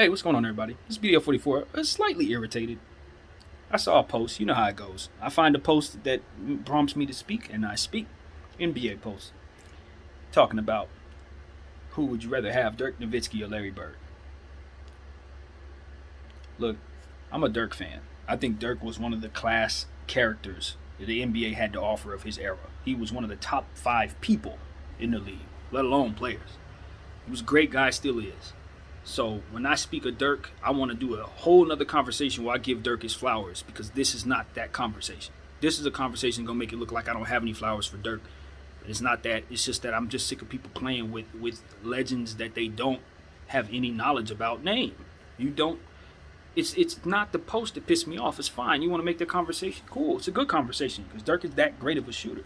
Hey, what's going on, everybody? This is BDL44. Slightly irritated. I saw a post. You know how it goes. I find a post that prompts me to speak, and I speak. NBA post. Talking about who would you rather have, Dirk Nowitzki or Larry Bird? Look, I'm a Dirk fan. I think Dirk was one of the class characters that the NBA had to offer of his era. He was one of the top 5 people in the league, let alone players. He was a great guy, still is. So when I speak of Dirk, I want to do a whole nother conversation where I give Dirk his flowers, because this is not that conversation. This is a conversation going to make it look like I don't have any flowers for Dirk. It's not that. It's just that I'm just sick of people playing with legends that they don't have any knowledge about name. You don't. It's not the post that pissed me off. It's fine. You want to make the conversation? Cool. It's a good conversation because Dirk is that great of a shooter.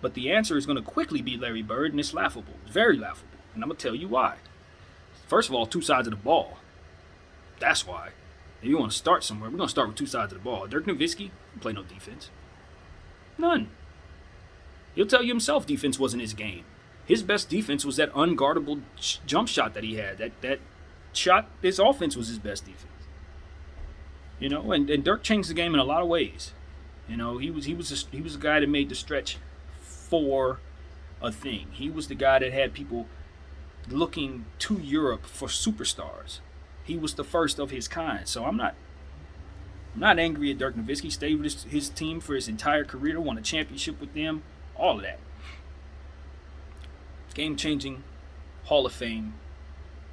But the answer is going to quickly be Larry Bird, and it's laughable. It's very laughable. And I'm going to tell you why. First of all, 2 sides of the ball. That's why. If you want to start somewhere, we're going to start with 2 sides of the ball. Dirk Nowitzki didn't play no defense. None. He'll tell you himself defense wasn't his game. His best defense was that unguardable jump shot that he had. That shot, his offense was his best defense. You know, and Dirk changed the game in a lot of ways. You know, he was a guy that made the stretch for a thing. He was the guy that had people looking to Europe for superstars. He was the first of his kind. So I'm not angry at Dirk Nowitzki. Stayed with his team for his entire career, won a championship with them, all of that. Game-changing, Hall of Fame,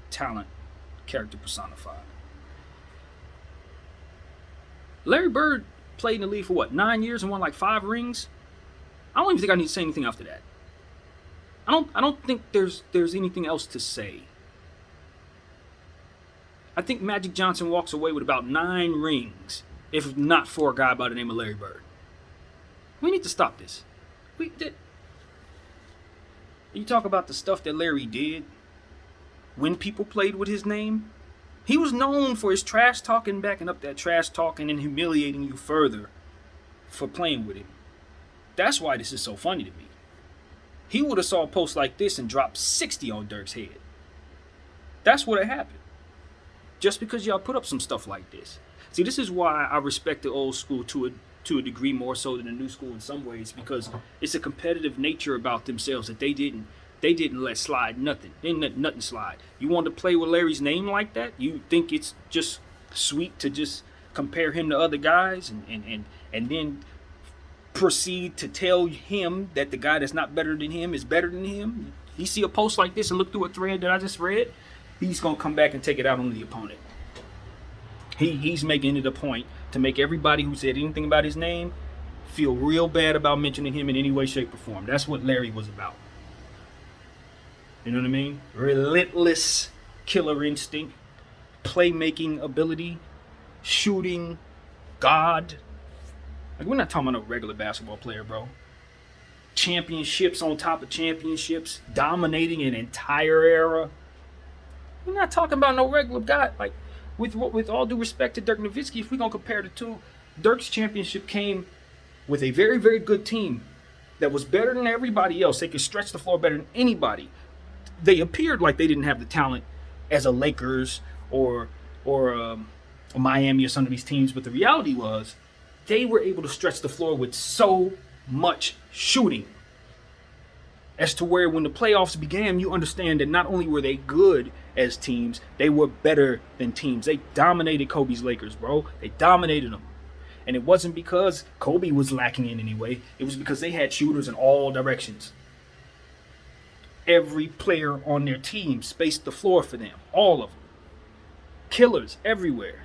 talent, character personified. Larry Bird played in the league for 9 years and won like 5 rings? I don't even think I need to say anything after that. I don't think there's anything else to say. I think Magic Johnson walks away with about 9 rings, if not for a guy by the name of Larry Bird. We need to stop this. You talk about the stuff that Larry did when people played with his name. He was known for his trash talking, backing up that trash talking, and humiliating you further for playing with him. That's why this is so funny to me. He would have saw a post like this and dropped 60 on Dirk's head. That's what happened. Just because y'all put up some stuff like this. See, this is why I respect the old school to a degree more so than the new school in some ways, because it's a competitive nature about themselves that they didn't let slide nothing. They didn't let nothing slide. You want to play with Larry's name like that? You think it's just sweet to just compare him to other guys and then proceed to tell him that the guy that's not better than him is better than him? You see a post like this and look through a thread that I just read, he's going to come back and take it out on the opponent. He's making it a point to make everybody who said anything about his name feel real bad about mentioning him in any way, shape, or form. That's what Larry was about. You know what I mean? Relentless killer instinct, playmaking ability, shooting, God. Like, we're not talking about no regular basketball player, bro. Championships on top of championships, dominating an entire era. We're not talking about no regular guy. Like, with all due respect to Dirk Nowitzki, if we're going to compare the two, Dirk's championship came with a very, very good team that was better than everybody else. They could stretch the floor better than anybody. They appeared like they didn't have the talent as a Lakers or a Miami or some of these teams, but the reality was they were able to stretch the floor with so much shooting as to where when the playoffs began, you understand that not only were they good as teams, they were better than teams. They dominated Kobe's Lakers, bro. They dominated them. And it wasn't because Kobe was lacking in any way. It was because they had shooters in all directions. Every player on their team spaced the floor for them. All of them. Killers everywhere.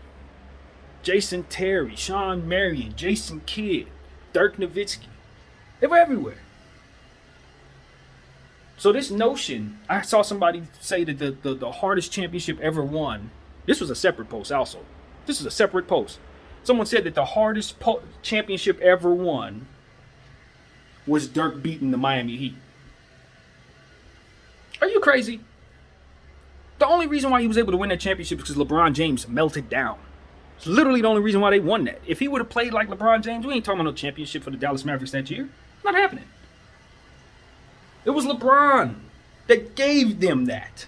Jason Terry, Sean Marion, Jason Kidd, Dirk Nowitzki. They were everywhere. So this notion, I saw somebody say that the hardest championship ever won. This was a separate post also. This is a separate post. Someone said that the hardest championship ever won was Dirk beating the Miami Heat. Are you crazy? The only reason why he was able to win that championship is because LeBron James melted down. It's literally the only reason why they won that. If he would have played like LeBron James, we ain't talking about no championship for the Dallas Mavericks that year. Not happening. It was LeBron that gave them that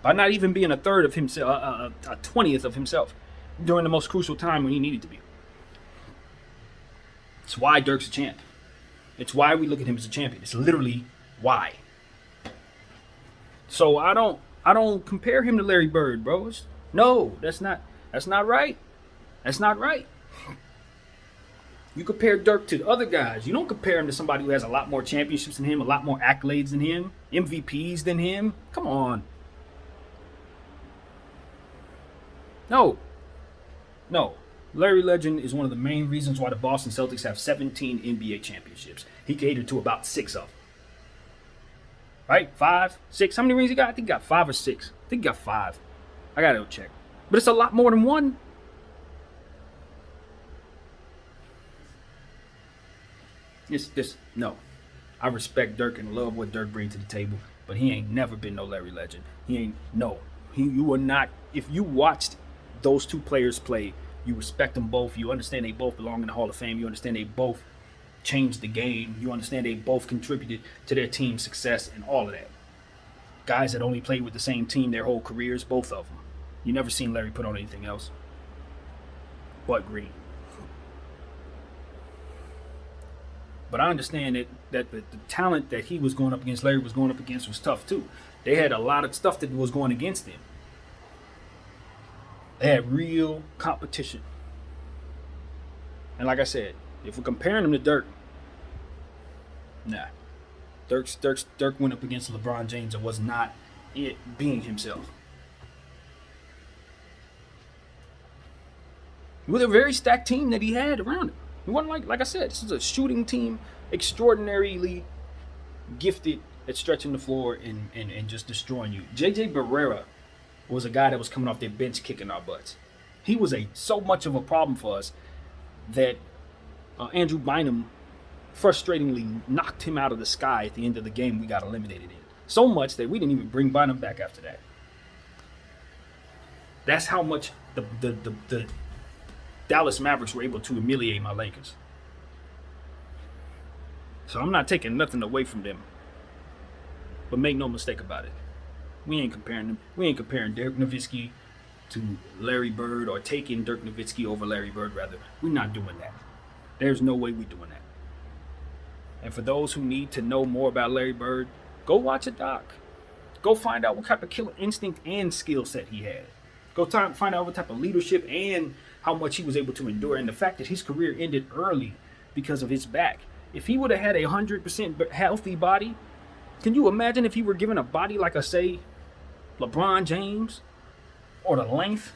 by not even being a third of himself, a 20th of himself during the most crucial time when he needed to be. It's why Dirk's a champ. It's why we look at him as a champion. It's literally why. So I don't compare him to Larry Bird, bros. No, that's not right. That's not right. You compare Dirk to other guys. You don't compare him to somebody who has a lot more championships than him, a lot more accolades than him, MVPs than him. Come on. No. Larry Legend is one of the main reasons why the Boston Celtics have 17 NBA championships. He catered to about 6 of them. Right? 5, 6. How many rings he got? I think he got 5 or 6. I think he got 5. I gotta go check. But it's a lot more than one. No. I respect Dirk and love what Dirk brings to the table, but he ain't never been no Larry Legend. You were not. If you watched those two players play, you respect them both. You understand they both belong in the Hall of Fame. You understand they both changed the game. You understand they both contributed to their team's success and all of that. Guys that only played with the same team their whole careers, both of them. You never seen Larry put on anything else but green. But I understand that the talent that he was going up against, Larry was going up against, was tough too. They had a lot of stuff that was going against them. They had real competition. And like I said, if we're comparing him to Dirk, nah. Dirk went up against LeBron James and was not it being himself. With a very stacked team that he had around him. He wasn't like I said, this is a shooting team, extraordinarily gifted at stretching the floor and just destroying you. JJ Barea was a guy that was coming off their bench kicking our butts. He was so much of a problem for us that Andrew Bynum frustratingly knocked him out of the sky at the end of the game we got eliminated in. So much that we didn't even bring Bynum back after that. That's how much the Dallas Mavericks were able to humiliate my Lakers. So I'm not taking nothing away from them. But make no mistake about it. We ain't comparing them. We ain't comparing Dirk Nowitzki to Larry Bird or taking Dirk Nowitzki over Larry Bird, rather. We're not doing that. There's no way we're doing that. And for those who need to know more about Larry Bird, go watch a doc. Go find out what type of killer instinct and skill set he had. Go find out what type of leadership and how much he was able to endure, and the fact that his career ended early because of his back. If he would have had a 100% healthy body, can you imagine if he were given a body like say LeBron James, or the length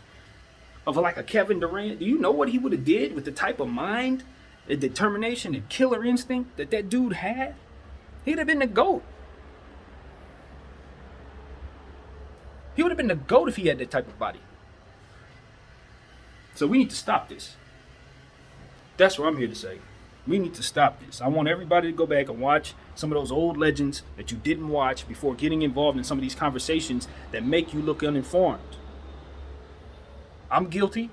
of like a Kevin Durant? Do you know what he would have did with the type of mind, the determination, and killer instinct that dude had? He'd have been the GOAT. He would have been the GOAT if he had that type of body. So we need to stop this. That's what I'm here to say. We need to stop this. I want everybody to go back and watch some of those old legends that you didn't watch before getting involved in some of these conversations that make you look uninformed. I'm guilty.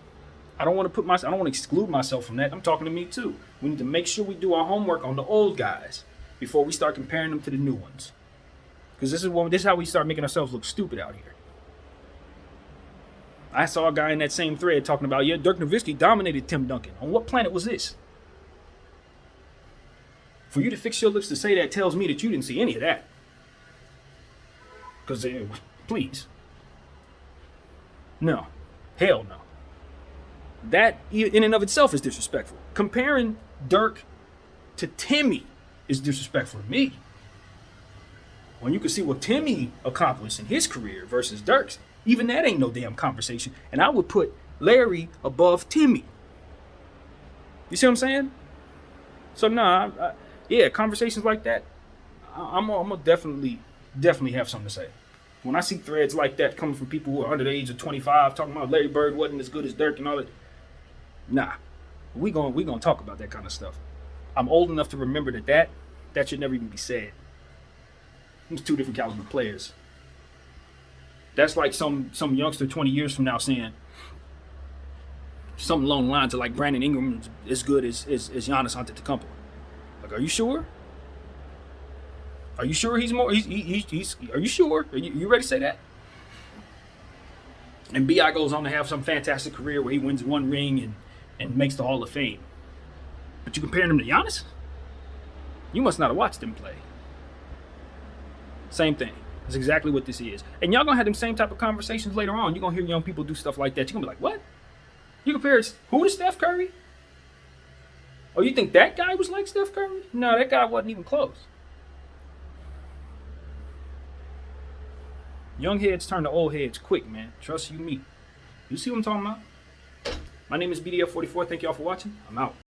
I don't want to exclude myself from that. I'm talking to me too. We need to make sure we do our homework on the old guys before we start comparing them to the new ones. Because this is how we start making ourselves look stupid out here. I saw a guy in that same thread talking about, Dirk Nowitzki dominated Tim Duncan. On what planet was this? For you to fix your lips to say that tells me that you didn't see any of that. Because, please. No. Hell no. That, in and of itself, is disrespectful. Comparing Dirk to Timmy is disrespectful to me. When you can see what Timmy accomplished in his career versus Dirk's, even that ain't no damn conversation. And I would put Larry above Timmy. You see what I'm saying? So, conversations like that, I'm gonna definitely have something to say. When I see threads like that coming from people who are under the age of 25 talking about Larry Bird wasn't as good as Dirk and all that, we gonna talk about that kind of stuff. I'm old enough to remember that should never even be said. It's two different caliber players. That's like some youngster 20 years from now saying something along the lines of like Brandon Ingram is as good as Giannis Antetokounmpo. Like, are you sure? Are you sure he's more? He's are you sure? Are you ready to say that? And B.I. goes on to have some fantastic career where he wins one ring and makes the Hall of Fame. But you comparing him to Giannis? You must not have watched him play. Same thing. That's exactly what this is. And y'all gonna have them same type of conversations later on. You're gonna hear young people do stuff like that. You're gonna be like, what? You compare who to Steph Curry? Oh, you think that guy was like Steph Curry? No, that guy wasn't even close. Young heads turn to old heads quick, man. Trust you me. You see what I'm talking about? My name is BDF44. Thank y'all for watching. I'm out.